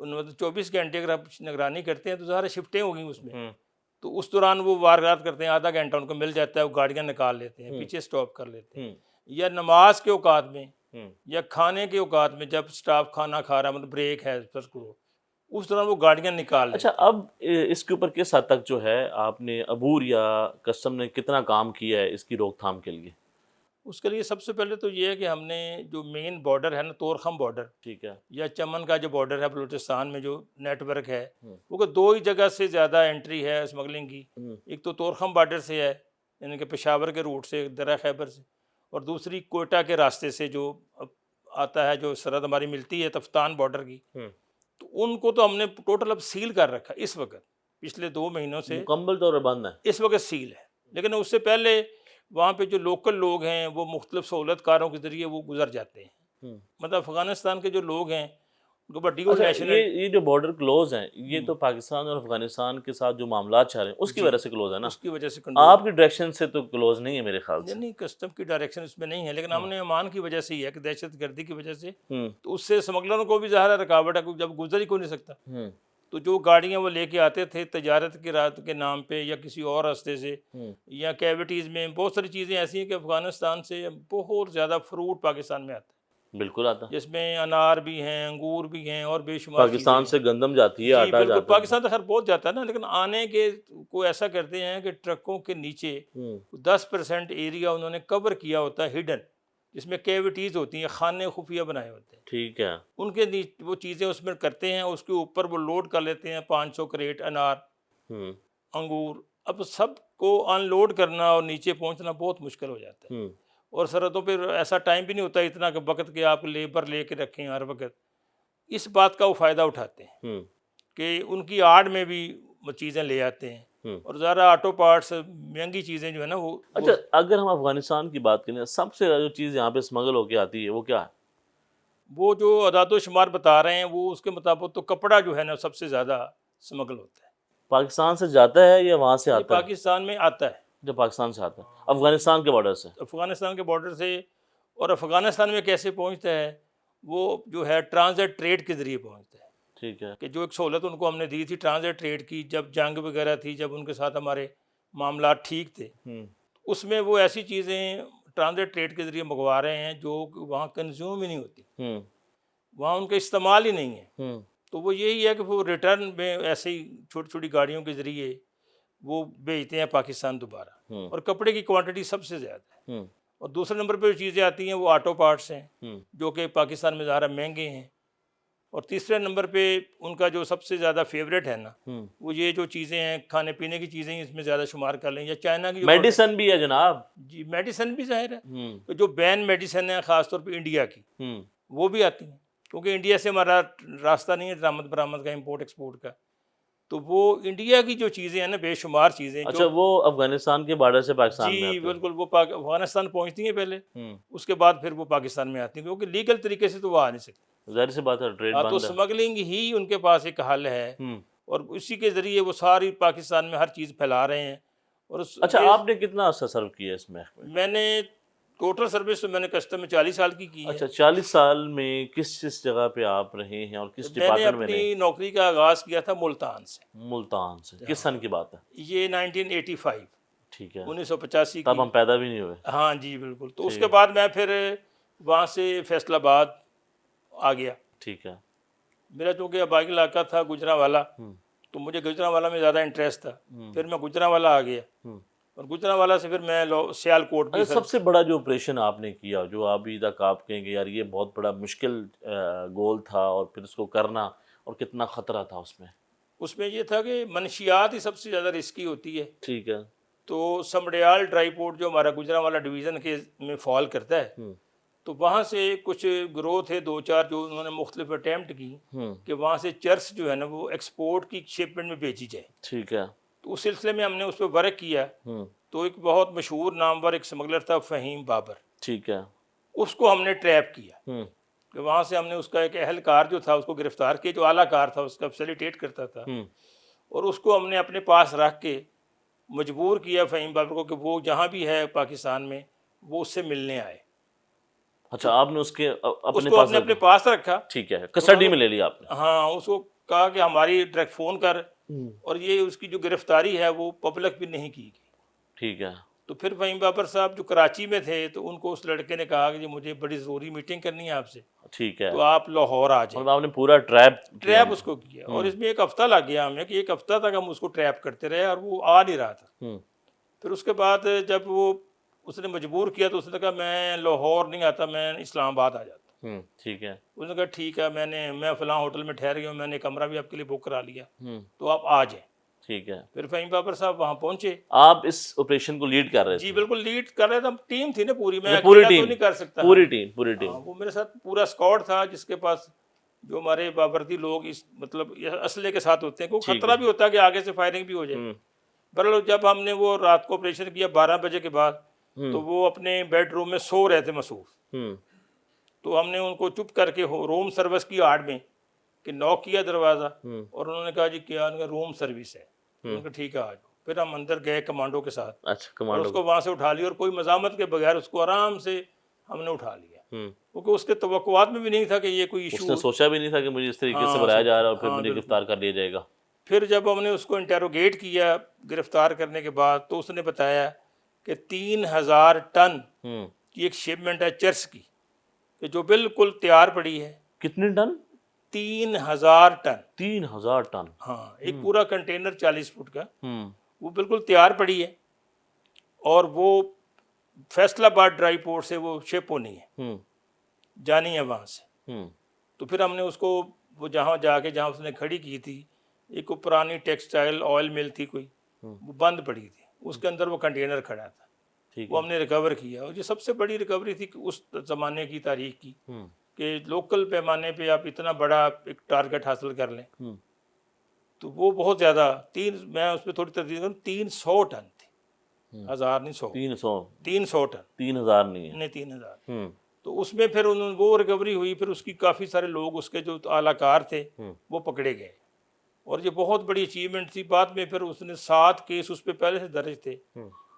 مطلب 24 گھنٹے اگر آپ نگرانی کرتے ہیں تو ظاہر شفٹیں ہوگی اس میں، ہوں تو اس دوران وہ واردات کرتے ہیں، آدھا گھنٹہ ان کو مل جاتا ہے، وہ گاڑیاں نکال لیتے ہیں، ہوں پیچھے سٹاپ کر لیتے ہیں، ہوں یا نماز کے اوقات میں ہوں یا کھانے کے اوقات میں جب سٹاف کھانا کھا رہا ہے، مطلب بریک ہے اس دوران وہ گاڑیاں نکال اچھا، لیتے ہیں۔ اب اس کے اوپر کس حد تک جو ہے آپ نے عبور یا کسٹم نے کتنا کام کیا ہے اس کی روک تھام کے لیے؟ اس کے لیے سب سے پہلے تو یہ ہے کہ ہم نے جو مین بارڈر ہے نا، طورخم بارڈر ٹھیک ہے۔ یا چمن کا جو بارڈر ہے بلوچستان میں، جو نیٹ ورک ہے ہوں وہ کہ 2 ہی جگہ سے زیادہ انٹری ہے اسمگلنگ کی، ہوں ایک تو طورخم بارڈر سے ہے، یعنی کہ پشاور کے روٹ سے، درہ خیبر سے، اور دوسری کوئٹہ کے راستے سے جو آتا ہے، جو سرحد ہماری ملتی ہے تفتان بارڈر کی، ہوں تو ان کو تو ہم نے ٹوٹل اب سیل کر رکھا اس وقت، پچھلے 2 مہینوں سے مکمل طور پر بند ہے؟ اس وقت سیل ہے، لیکن اس سے پہلے وہاں پہ جو لوکل لوگ ہیں وہ مختلف سہولت کاروں کے ذریعے وہ گزر جاتے ہیں، ہوں مطلب افغانستان کے جو لوگ ہیں ان کو ڈیول اچھا، نیشنل، یہ جو بارڈر کلوز ہیں، یہ تو پاکستان اور افغانستان کے ساتھ جو معاملات چل رہے ہیں اس کی جی وجہ سے کلوز ہے نا؟ اس کی وجہ سے کنٹرول، آپ کی ڈائریکشن سے تو کلوز نہیں ہے میرے خیال سے۔ نہیں کسٹم کی ڈائریکشن اس میں نہیں ہے، لیکن ہم نے امان کی وجہ سے ہی ہے کہ دہشت گردی کی وجہ سے، ہوں تو اس سے اسمگلروں کو بھی ظاہر رکاوٹ ہے، کیونکہ جب گزر ہی کوئی نہیں سکتا، ہوں تو جو گاڑیاں وہ لے کے آتے تھے تجارت کے رات کے نام پہ یا کسی اور راستے سے، ہوں یا کیوٹیز میں بہت ساری چیزیں ایسی ہیں کہ افغانستان سے بہت زیادہ فروٹ پاکستان میں آتا ہے، بالکل آتا۔ جس میں انار بھی ہیں، انگور بھی ہیں، اور بے شمار چیزیں پاکستان ہیں۔ سے گندم جاتی ہے، جی آٹا بالکل، جاتا ہے۔ پاکستان تو خیر بہت جاتا ہے نا، لیکن آنے کے کو ایسا کرتے ہیں کہ ٹرکوں کے نیچے ہوں 10% ایریا انہوں نے کور کیا ہوتا ہے ہڈن، جس میں کیوٹیز ہوتی ہیں، خانے خفیہ بنائے ہوتے ہیں، ٹھیک ہے۔ ان کے وہ چیزیں اس میں کرتے ہیں، اس کے اوپر وہ لوڈ کر لیتے ہیں 500 کریٹ انار، ہوں انگور، اب سب کو ان لوڈ کرنا اور نیچے پہنچنا بہت مشکل ہو جاتا ہے، ہوں اور سرحدوں پہ ایسا ٹائم بھی نہیں ہوتا اتنا کہ وقت کے آپ لیبر لے کے رکھیں ہر وقت، اس بات کا وہ فائدہ اٹھاتے ہیں ہوں کہ ان کی آڑ میں بھی وہ چیزیں لے آتے ہیں، ہوں اور ذرا آٹو پارٹس مہنگی چیزیں جو ہے نا وہ اچھا، اگر ہم افغانستان کی بات کریں، سب سے زیادہ جو چیز یہاں پہ اسمگل ہو کے آتی ہے وہ کیا ہے؟ وہ جو اعداد و شمار بتا رہے ہیں وہ اس کے مطابق تو کپڑا جو ہے نا سب سے زیادہ اسمگل ہوتا ہے، پاکستان سے جاتا ہے یا وہاں سے یہ آتا ہے؟ پاکستان میں آتا ہے، جو پاکستان سے آتا ہے افغانستان کے بارڈر سے؟ افغانستان کے بارڈر سے، اور افغانستان میں کیسے پہنچتا ہے، وہ جو ہے ٹرانزٹ ٹریڈ کے ذریعے پہنچتا ہے، ٹھیک ہے۔ کہ جو ایک سہولت ان کو ہم نے دی تھی ٹرانزٹ ٹریڈ کی، جب جنگ وغیرہ تھی، جب ان کے ساتھ ہمارے معاملات ٹھیک تھے، ہوں اس میں وہ ایسی چیزیں ٹرانزٹ ٹریڈ کے ذریعے منگوا رہے ہیں جو کہ وہاں کنزیوم ہی نہیں ہوتی، ہوں وہاں ان کا استعمال ہی نہیں ہے، ہوں تو وہ یہی ہے کہ وہ ریٹرن میں ایسے ہی چھوٹی چھوٹی گاڑیوں کے ذریعے وہ بھیجتے ہیں پاکستان دوبارہ، ہوں اور کپڑے کی کوانٹٹی سب سے زیادہ ہے، ہوں اور دوسرے نمبر پہ جو چیزیں آتی ہیں وہ آٹو پارٹس ہیں، ہوں جو کہ پاکستان میں ظاہر مہنگے ہیں، اور تیسرے نمبر پہ ان کا جو سب سے زیادہ فیوریٹ ہے نا، ہوں وہ یہ جو چیزیں ہیں کھانے پینے کی چیزیں ہیں، اس میں زیادہ شمار کر لیں، یا چائنا کی جو میڈیسن بھی ہے جناب۔ جی میڈیسن بھی ظاہر ہے، ہوں تو جو بین میڈیسن ہے خاص طور پہ انڈیا کی، ہوں وہ بھی آتی ہیں، کیونکہ انڈیا سے ہمارا راستہ نہیں ہے درآمد برآمد کا، امپورٹ ایکسپورٹ کا، تو وہ انڈیا کی جو چیزیں ہیں نا بے شمار چیزیں اچھا، جو، وہ افغانستان کے بارڈر سے پاکستان میں جی آتے ہیں؟ بالکل، وہ افغانستان پہنچتی ہیں پہلے، ہوں اس کے بعد پھر وہ پاکستان میں آتی ہیں، کیونکہ لیگل طریقے سے تو وہ آ نہیں سکتی، ظاہر سی بات ہے، ٹریڈ تو بند ہے۔ اسمگلنگ ہی ان کے پاس ایک حل ہے، ہوں اور اسی کے ذریعے وہ ساری پاکستان میں ہر چیز پھیلا رہے ہیں، اور اچھا، آپ نے کتنا عرصہ سرو کیا اس محکمے میں؟ میں نے ٹوٹل سروس تو میں نے کسٹم میں 40 سال کی ہے۔ اچھا، 40 سال میں کس جگہ پہ آپ رہے ہیں اور کس میں نے ڈپارٹمنٹ میں رہے ہیں؟ اپنی نوکری کا آغاز کیا تھا ملتان سے، ملتان سے؟ کس سن کی بات ہے؟ یہ 1985، ٹھیک ہے، 1985 تب کی، ہم پیدا بھی نہیں ہوئے۔ ہاں جی بالکل، تو اس ٹھیک کے ہے، بعد میں پھر وہاں سے فیصل آباد آ گیا، ٹھیک ہے۔ میرا چونکہ آبائی علاقہ تھا گجرانوالا، ہوں تو مجھے گجرانوالا میں زیادہ انٹرسٹ تھا، ہوں پھر میں گجرانوالا آ گیا، ہوں اور گجرانوالا سے پھر میں سیال کوٹ کی اچھا، سب سے بڑا جو آپریشن آپ نے کیا، جو ابھی تک آپ کہیں گے یار یہ بہت بڑا مشکل گول تھا، اور پھر اس کو کرنا، اور کتنا خطرہ تھا اس میں؟ اس میں یہ تھا کہ منشیات ہی سب سے زیادہ رسکی ہوتی ہے، ٹھیک ہے۔ تو سمڈیال ڈرائی پورٹ جو ہمارا گجرانوالا ڈویژن کے میں فال کرتا ہے، ہوں تو وہاں سے کچھ گروہ تھے 2-4 جو انہوں نے مختلف اٹیمپٹ کی ہوں کہ وہاں سے چرس جو ہے نا وہ ایکسپورٹ کی شپمنٹ میں بیچی جائے، ٹھیک ہے۔ تو اس سلسلے میں ہم نے اس پہ ورک کیا، ہوں تو ایک بہت مشہور نامور ایک سمگلر تھا فہیم بابر، ٹھیک ہے۔ اس کو ہم نے ٹریپ کیا، ہوں کہ وہاں سے ہم نے اس کا ایک اہلکار جو تھا اس کو گرفتار کیا، جو اعلیٰ کار تھا اس کا فیسیلیٹیٹ کرتا تھا، ہوں اور اس کو ہم نے اپنے پاس رکھ کے مجبور کیا فہیم بابر کو کہ وہ جہاں بھی ہے پاکستان میں وہ اس سے ملنے آئے، اچھا آپ نے اس کے اپنے اس کو پاس اپنے پاس رکھا. ٹھیک ہے, کسٹڈی میں لے لیا آپ نے. ہاں اس کو کہا کہ ہماری ڈائریکٹ فون کر, اور یہ اس کی جو گرفتاری ہے وہ پبلک بھی نہیں کی گئی. ٹھیک ہے. تو پھر فہیم بابر صاحب جو کراچی میں تھے تو ان کو اس لڑکے نے کہا کہ جی مجھے بڑی ضروری میٹنگ کرنی ہے آپ سے, ٹھیک ہے, تو آپ لاہور آ جائیں. مطلب آپ نے پورا ٹریپ اس کو کیا, اور اس میں ایک ہفتہ لگ گیا ہمیں, کہ ایک ہفتہ تک ہم اس کو ٹریپ کرتے رہے اور وہ آ نہیں رہا تھا. پھر اس کے بعد جب وہ اس نے مجبور کیا تو اس نے کہا میں لاہور نہیں آتا, میں اسلام آباد آ جاتا. ٹھیک ہے. اس نے کہا ٹھیک ہے, میں فلاں ہوٹل میں ٹھہر گیا ہوں, میں نے کمرہ بھی آپ کے لیے بک کرا لیا, تو آپ آ جائیں. ٹھیک ہے. پھر فہیم بابر صاحب وہاں پہنچے. آپ اس آپریشن کو لیڈ کر رہے تھے؟ جی بالکل لیڈ کر رہے تھے, ٹیم تھی نا پوری, میں پوری اکیلا تو ٹیم نہیں کر سکتا. پوری ٹیم وہ میرے ساتھ پورا اسکواڈ تھا, جس کے پاس جو ہمارے بابردی لوگ اس مطلب اسلحے کے ساتھ ہوتے ہیں, کوئی خطرہ بھی ہوتا ہے کہ آگے سے فائرنگ بھی ہو جائے. بہرحال جب ہم نے وہ رات کو آپریشن کیا 12 بجے کے بعد, تو وہ اپنے بیڈ روم میں سو رہے تھے مصروف. تو ہم نے ان کو چپ کر کے روم سروس کی آڑ میں کہ نوک کیا دروازہ, اور انہوں نے کہا جی کیا, ان کا روم سروس ہے. انہوں نے کہا ٹھیک ہے آ جاؤ. پھر ہم اندر گئے کمانڈو کے ساتھ, اور اس کو وہاں سے اٹھا لیا, اور کوئی مزاحمت کے بغیر اس کو آرام سے ہم نے اٹھا لیا, کیونکہ اس کے توقعات میں بھی نہیں تھا کہ یہ کوئی ایشو. اس نے سوچا بھی نہیں تھا کہ مجھے اس طریقے سے بلایا جا رہا ہے اور پھر مجھے گرفتار کر لیا جائے گا. پھر جب ہم نے اس کو انٹیروگیٹ کیا گرفتار کرنے کے بعد, تو اس نے بتایا کہ 3000 ٹن کی ایک شپمنٹ ہے چرس کی, کہ جو بالکل تیار پڑی ہے. کتنے ٹن؟ 3000 ٹن. 3000 ٹن. ہاں, ایک پورا کنٹینر 40 فٹ کا, وہ بالکل تیار پڑی ہے, اور وہ فیصل آباد ڈرائی پورٹ سے وہ شپ ہونی ہے, جانی ہے وہاں سے. تو پھر ہم نے اس کو وہ جہاں جا کے جہاں اس نے کھڑی کی تھی, ایک پرانی ٹیکسٹائل آئل مل تھی کوئی, وہ بند پڑی تھی, اس کے اندر وہ کنٹینر کھڑا تھا. وہ ہم نے ریکور کیا, اور یہ سب سے بڑی ریکوری تھی اس زمانے کی تاریخ کی, کہ لوکل پیمانے پہ آپ اتنا بڑا ایک ٹارگٹ حاصل کر لیں. تو وہ بہت زیادہ, میں اس پہ تھوڑی تردید کروں, 300 ٹن تھی, 1000 نہیں 100. 300 ٹن, 3000 نہیں, 3000. تو اس میں پھر وہ ریکوری ہوئی. پھر اس کی کافی سارے لوگ, اس کے جو اعلیٰ کار تھے وہ پکڑے گئے, اور یہ بہت بڑی اچیومنٹ تھی. بعد میں پھر اس نے 7 کیس اس پہ پہلے سے درج تھے,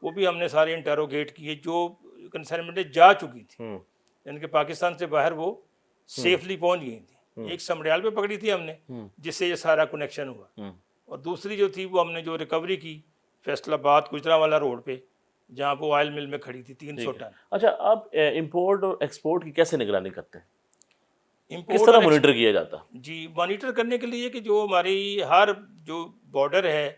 وہ بھی ہم نے سارے انٹیروگیٹ کیے, جو کنسائنمنٹیں جا چکی تھی, یعنی کہ پاکستان سے باہر وہ سیفلی پہنچ گئی تھی. ایک سمڑیال پہ پکڑی تھی ہم نے, جس سے یہ سارا کنیکشن ہوا, اور دوسری جو تھی وہ ہم نے جو ریکوری کی فیصل آباد گجرانوالہ روڈ پہ, جہاں وہ آئل مل میں کھڑی تھی, 300 ٹن. اچھا, آپ امپورٹ اور ایکسپورٹ کی کیسے نگرانی کرتے ہیں, کس طرح مانیٹر کیا جاتا؟ جی مانیٹر کرنے کے لیے کہ جو ہماری ہر جو بارڈر ہے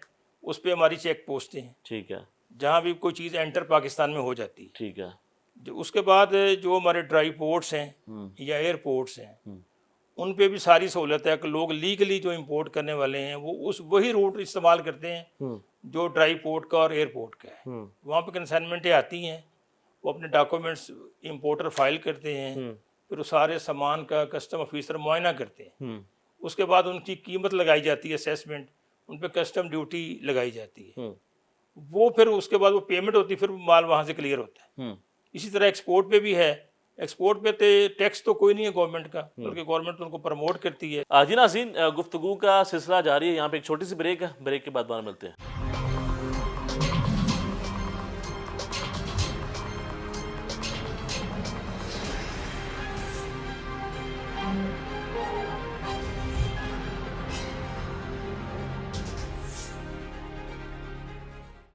اس پہ ہماری چیک پوسٹیں ہیں. ٹھیک ہے. جہاں بھی کوئی چیز انٹر پاکستان میں ہو جاتی ہے. ٹھیک ہے. اس کے بعد جو ہمارے ڈرائی پورٹس ہیں یا ایئرپورٹس ہیں, ان پہ بھی ساری سہولت ہے کہ لوگ لیگلی جو امپورٹ کرنے والے ہیں وہ وہی روٹ استعمال کرتے ہیں جو ڈرائی پورٹ کا اور ایئرپورٹ کا ہے. وہاں پہ کنسائنمنٹیں آتی ہیں, وہ اپنے ڈاکومنٹس امپورٹر فائل کرتے ہیں, پھر اس سارے سامان کا کسٹم آفیسر معائنہ کرتے ہیں. اس کے بعد ان کی قیمت لگائی جاتی ہے, اسیسمنٹ, ان پہ کسٹم ڈیوٹی لگائی جاتی ہے. وہ پھر اس کے بعد وہ پیمنٹ ہوتی ہے, پھر مال وہاں سے کلیئر ہوتا ہے. اسی طرح ایکسپورٹ پہ بھی ہے. ایکسپورٹ پہ ٹیکس تو کوئی نہیں ہے گورنمنٹ کا, بلکہ گورنمنٹ ان کو پروموٹ کرتی ہے. جی ناظرین, گفتگو کا سلسلہ جاری ہے, یہاں پہ ایک چھوٹی سی بریک ہے, بریک کے بعد ملتے ہیں.